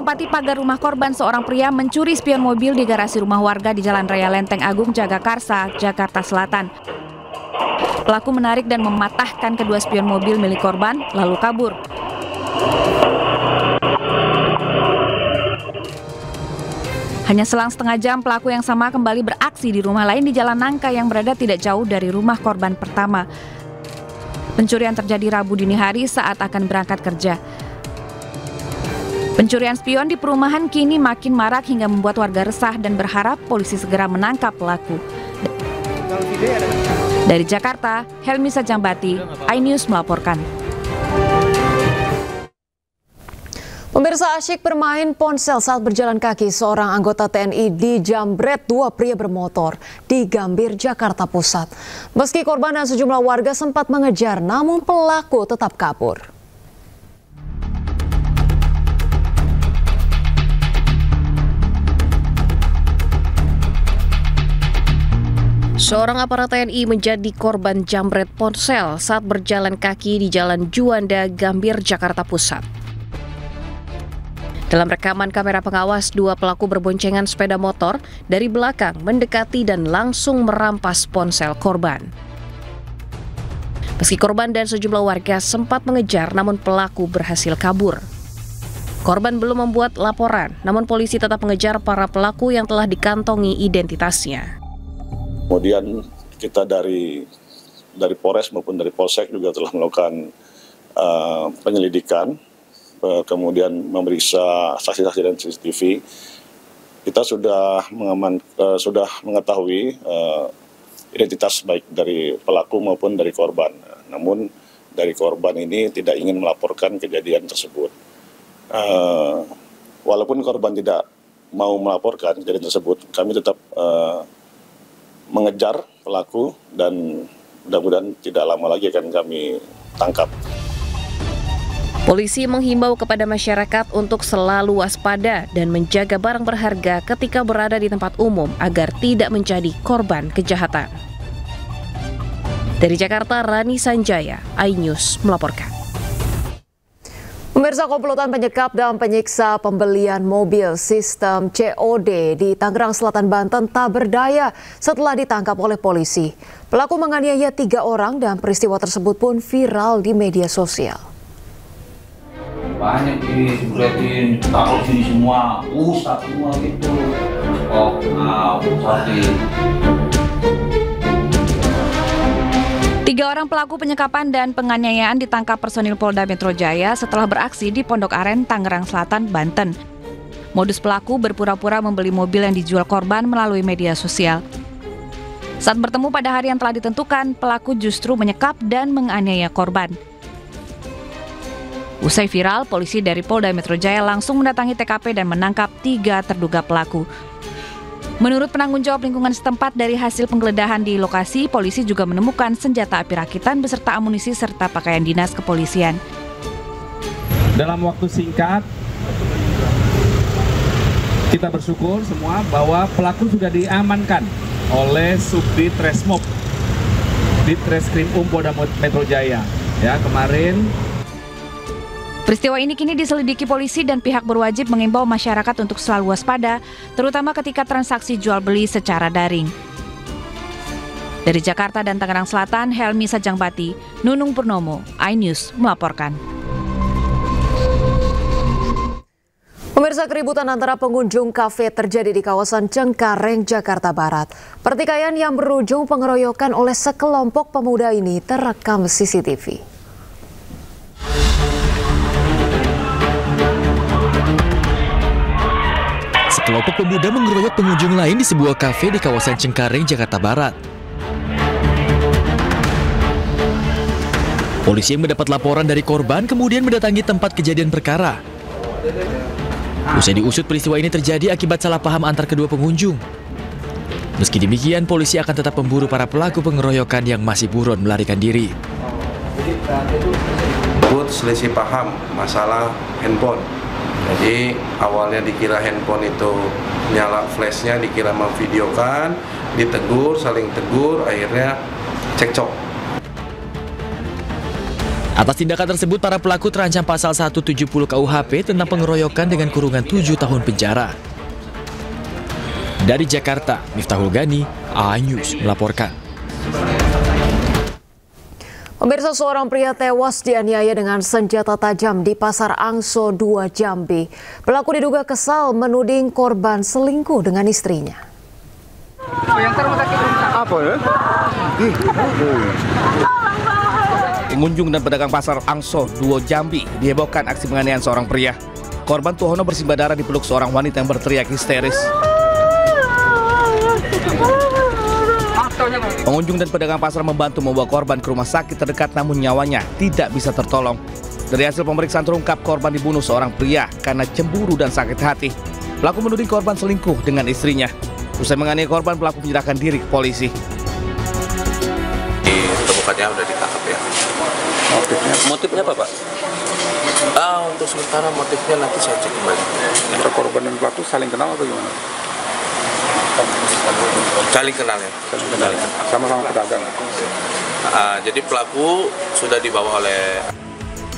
melopati pagar rumah korban, seorang pria mencuri spion mobil di garasi rumah warga di Jalan Raya Lenteng Agung, Jagakarsa, Jakarta Selatan. Pelaku menarik dan mematahkan kedua spion mobil milik korban, lalu kabur. Hanya selang setengah jam, pelaku yang sama kembali beraksi di rumah lain di Jalan Nangka yang berada tidak jauh dari rumah korban pertama. Pencurian terjadi Rabu dini hari saat akan berangkat kerja. Pencurian spion di perumahan kini makin marak hingga membuat warga resah dan berharap polisi segera menangkap pelaku. Dari Jakarta, Helmi Sajambati, iNews melaporkan. Pemirsa, asyik bermain ponsel saat berjalan kaki, seorang anggota TNI dijambret dua pria bermotor di Gambir, Jakarta Pusat. Meski korban dan sejumlah warga sempat mengejar, namun pelaku tetap kabur. Seorang aparat TNI menjadi korban jambret ponsel saat berjalan kaki di Jalan Juanda, Gambir, Jakarta Pusat. Dalam rekaman kamera pengawas, dua pelaku berboncengan sepeda motor dari belakang mendekati dan langsung merampas ponsel korban. Meski korban dan sejumlah warga sempat mengejar, namun pelaku berhasil kabur. Korban belum membuat laporan, namun polisi tetap mengejar para pelaku yang telah dikantongi identitasnya. Kemudian kita dari Polres maupun dari Polsek juga telah melakukan penyelidikan, kemudian memeriksa saksi-saksi dan CCTV. Kita sudah mengetahui identitas baik dari pelaku maupun dari korban. Namun dari korban ini tidak ingin melaporkan kejadian tersebut. Walaupun korban tidak mau melaporkan kejadian tersebut, kami tetap mengejar pelaku dan mudah-mudahan tidak lama lagi akan kami tangkap. Polisi menghimbau kepada masyarakat untuk selalu waspada dan menjaga barang berharga ketika berada di tempat umum agar tidak menjadi korban kejahatan. Dari Jakarta, Rani Sanjaya, iNews melaporkan. Pemirsa, komplotan penyekap dan penyiksa pembelian mobil sistem COD di Tangerang Selatan, Banten tak berdaya setelah ditangkap oleh polisi. Pelaku menganiaya 3 orang dan peristiwa tersebut pun viral di media sosial. Banyak disebretin, taruh sini semua, pusat semua gitu. Pusatin. 3 orang pelaku penyekapan dan penganiayaan ditangkap personil Polda Metro Jaya setelah beraksi di Pondok Aren, Tangerang Selatan, Banten. Modus pelaku berpura-pura membeli mobil yang dijual korban melalui media sosial. Saat bertemu pada hari yang telah ditentukan, pelaku justru menyekap dan menganiaya korban. Usai viral, polisi dari Polda Metro Jaya langsung mendatangi TKP dan menangkap 3 terduga pelaku. Menurut penanggung jawab lingkungan setempat, dari hasil penggeledahan di lokasi, polisi juga menemukan senjata api rakitan beserta amunisi serta pakaian dinas kepolisian. Dalam waktu singkat, kita bersyukur semua bahwa pelaku sudah diamankan oleh Subdit Resmob di Treskrim Polda Metro Jaya. Ya, kemarin. Peristiwa ini kini diselidiki polisi dan pihak berwajib mengimbau masyarakat untuk selalu waspada, terutama ketika transaksi jual-beli secara daring. Dari Jakarta dan Tangerang Selatan, Helmi Sajangbati, Nunung Purnomo, iNews melaporkan. Pemirsa, keributan antara pengunjung kafe terjadi di kawasan Cengkareng, Jakarta Barat. Pertikaian yang berujung pengeroyokan oleh sekelompok pemuda ini terekam CCTV. Sekelompok pemuda mengeroyok pengunjung lain di sebuah kafe di kawasan Cengkareng, Jakarta Barat. Polisi yang mendapat laporan dari korban kemudian mendatangi tempat kejadian perkara. Usai diusut, peristiwa ini terjadi akibat salah paham antar kedua pengunjung. Meski demikian, polisi akan tetap memburu para pelaku pengeroyokan yang masih buron melarikan diri. Selisih paham masalah handphone. Jadi awalnya dikira handphone itu nyala flashnya, dikira memvideokan, ditegur, saling tegur, akhirnya cekcok. Atas tindakan tersebut, para pelaku terancam pasal 170 KUHP tentang pengeroyokan dengan kurungan 7 tahun penjara. Dari Jakarta, Miftahul Gani, iNews melaporkan. Pemirsa, seorang pria tewas dianiaya dengan senjata tajam di Pasar Angso 2 Jambi. Pelaku diduga kesal menuding korban selingkuh dengan istrinya. Pengunjung dan pedagang Pasar Angso 2 Jambi dihebohkan aksi penganiayaan seorang pria. Korban Tuhono bersimbah darah dipeluk seorang wanita yang berteriak histeris. Pengunjung dan pedagang pasar membantu membawa korban ke rumah sakit terdekat, namun nyawanya tidak bisa tertolong. Dari hasil pemeriksaan terungkap korban dibunuh seorang pria karena cemburu dan sakit hati. Pelaku menuding korban selingkuh dengan istrinya. Usai menganiaya korban, pelaku menyerahkan diri ke polisi. Ditemukannya udah ditangkap ya. Motifnya apa, Pak? Untuk sementara motifnya nanti saya cek kembali. Antara korban dan pelaku saling kenal atau gimana? Saling kenal ya. Sama-sama pedagang. Jadi pelaku sudah dibawa oleh...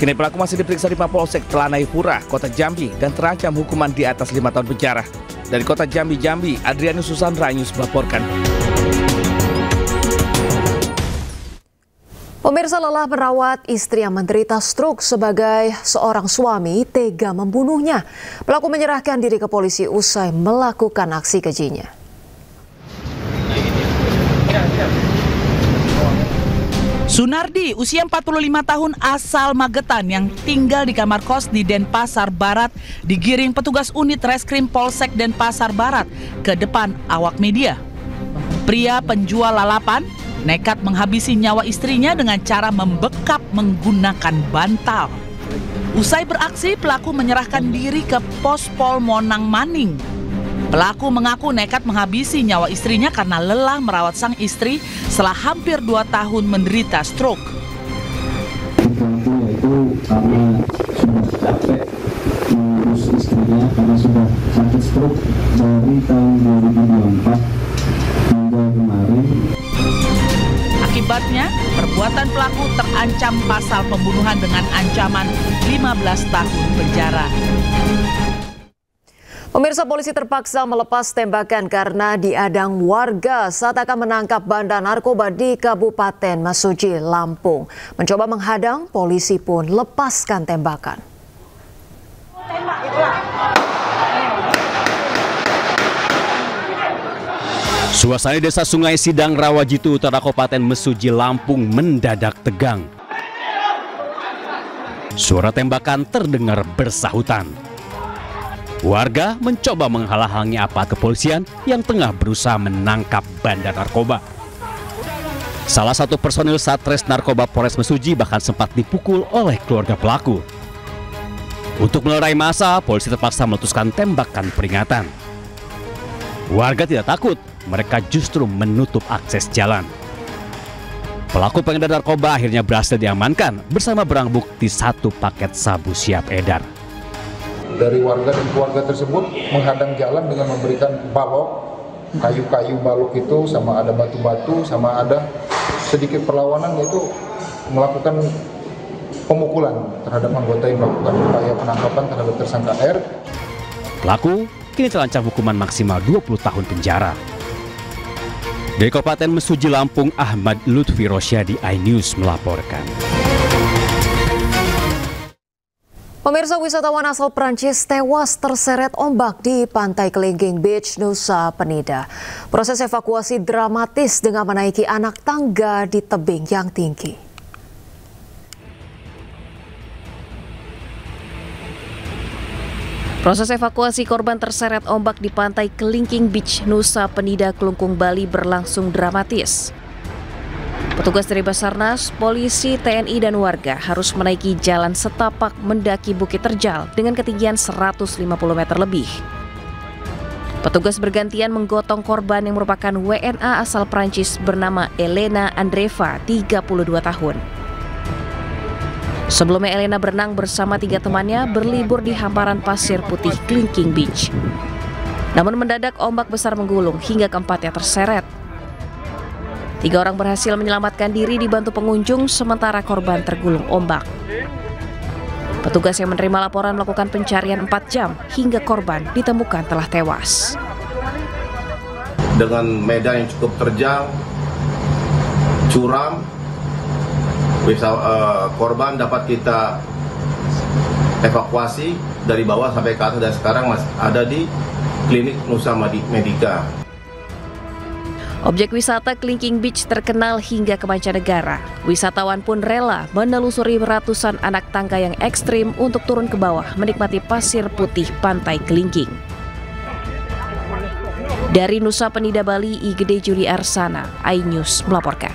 Kini pelaku masih diperiksa di Mapolsek Telanai-Pura, Kota Jambi, dan terancam hukuman di atas 5 tahun penjara. Dari Kota Jambi, Adrianus Susandra, iNews melaporkan. Pemirsa, lelah merawat istri yang menderita stroke sebagai seorang suami tega membunuhnya. Pelaku menyerahkan diri ke polisi usai melakukan aksi kejinya. Sunardi, usia 45 tahun, asal Magetan yang tinggal di kamar kos di Denpasar Barat, digiring petugas unit Reskrim Polsek Denpasar Barat ke depan awak media. Pria penjual lalapan nekat menghabisi nyawa istrinya dengan cara membekap menggunakan bantal. Usai beraksi, pelaku menyerahkan diri ke Pos Pol Monang Maning. Pelaku mengaku nekat menghabisi nyawa istrinya karena lelah merawat sang istri setelah hampir 2 tahun menderita stroke. Pelaku yaitu karena sudah capek mengurus istrinya karena sudah sakit stroke dari tahun 2024 hingga kemarin. Akibatnya, perbuatan pelaku terancam pasal pembunuhan dengan ancaman 15 tahun penjara. Pemirsa, polisi terpaksa melepas tembakan karena diadang warga saat akan menangkap bandar narkoba di Kabupaten Mesuji, Lampung. Mencoba menghadang, polisi pun lepaskan tembakan. Suasana desa Sungai Sidang Rawajitu Utara Kabupaten Mesuji, Lampung mendadak tegang. Suara tembakan terdengar bersahutan. Warga mencoba menghalang-halangi aparat kepolisian yang tengah berusaha menangkap bandar narkoba. Salah satu personil Satres Narkoba Polres Mesuji bahkan sempat dipukul oleh keluarga pelaku. Untuk melerai massa, polisi terpaksa meletuskan tembakan peringatan. Warga tidak takut, mereka justru menutup akses jalan. Pelaku pengedar narkoba akhirnya berhasil diamankan bersama barang bukti 1 paket sabu siap edar. Dari warga dan keluarga tersebut menghadang jalan dengan memberikan balok, kayu-kayu balok itu, sama ada batu-batu, sama ada sedikit perlawanan, yaitu melakukan pemukulan terhadap anggota yang melakukan upaya penangkapan terhadap tersangka R. Pelaku kini terancam hukuman maksimal 20 tahun penjara. Dari Kabupaten Mesuji, Lampung, Ahmad Lutfi Rosyadi, iNews melaporkan. Pemirsa, wisatawan asal Prancis tewas terseret ombak di Pantai Kelingking Beach, Nusa Penida. Proses evakuasi dramatis dengan menaiki anak tangga di tebing yang tinggi. Proses evakuasi korban terseret ombak di Pantai Kelingking Beach, Nusa Penida, Kelungkung, Bali berlangsung dramatis. Petugas dari Basarnas, polisi, TNI, dan warga harus menaiki jalan setapak mendaki Bukit Terjal dengan ketinggian 150 meter lebih. Petugas bergantian menggotong korban yang merupakan WNA asal Prancis bernama Elena Andreva, 32 tahun. Sebelumnya Elena berenang bersama 3 temannya berlibur di hamparan pasir putih Kelingking Beach. Namun mendadak ombak besar menggulung hingga keempatnya terseret. 3 orang berhasil menyelamatkan diri dibantu pengunjung, sementara korban tergulung ombak. Petugas yang menerima laporan melakukan pencarian 4 jam hingga korban ditemukan telah tewas. Dengan medan yang cukup terjal, curam, korban dapat kita evakuasi dari bawah sampai ke atas dan sekarang masih ada di klinik Nusa Medika. Objek wisata Kelingking Beach terkenal hingga ke mancanegara. Wisatawan pun rela menelusuri ratusan anak tangga yang ekstrim untuk turun ke bawah menikmati pasir putih pantai Kelingking. Dari Nusa Penida, Bali, Igede Juli Arsana, iNews melaporkan.